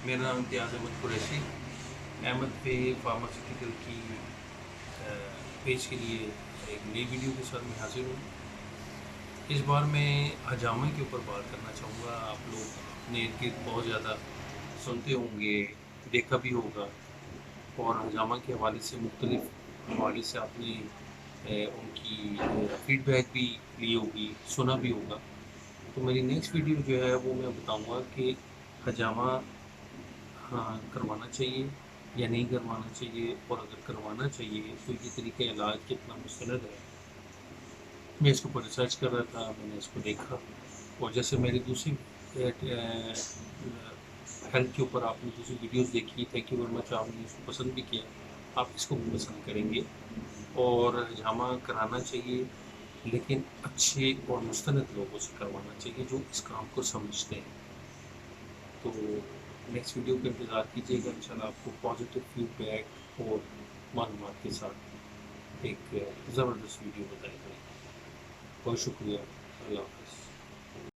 میرا نام امتیاز احمد قریشی احمد پہ فارماسیوٹیکل کی پیج کے لیے ایک نئی ویڈیو کے ساتھ میں حاضر ہوں۔ اس بار میں حجامہ کے اوپر بات کرنا چاہوں گا۔ آپ لوگ اپنے ارد گرد بہت زیادہ سنتے ہوں گے، دیکھا بھی ہوگا، اور حجامہ کے حوالے سے مختلف حوالے سے آپ نے ان کی فیڈ بیک بھی لی ہوگی، سنا بھی ہوگا۔ تو میری نیکسٹ ویڈیو جو ہے وہ میں بتاؤں گا کہ حجامہ ہاں کروانا چاہیے یا نہیں کروانا چاہیے، اور اگر کروانا چاہیے تو یہ طریقہ علاج کتنا مستند ہے۔ میں اس کے اوپر ریسرچ کر رہا تھا، میں نے اس کو دیکھا، اور جیسے میری دوسری ہیلتھ کے اوپر آپ نے دوسری ویڈیوز دیکھی، تھینک یو ویری مچ، آپ نے اس کو پسند بھی کیا، آپ اس کو بھی پسند کریں گے۔ اور حجامہ کرانا چاہیے، لیکن اچھے اور مستند لوگوں سے کروانا چاہیے جو اس کام کو سمجھتے ہیں۔ تو نیکسٹ ویڈیو کا انتظار کیجیے گا، انشاءاللہ آپ کو پازیٹیو فیڈ بیک اور معلومات کے ساتھ ایک زبردست ویڈیو بتائی جائے گی۔ بہت شکریہ، اللہ حافظ۔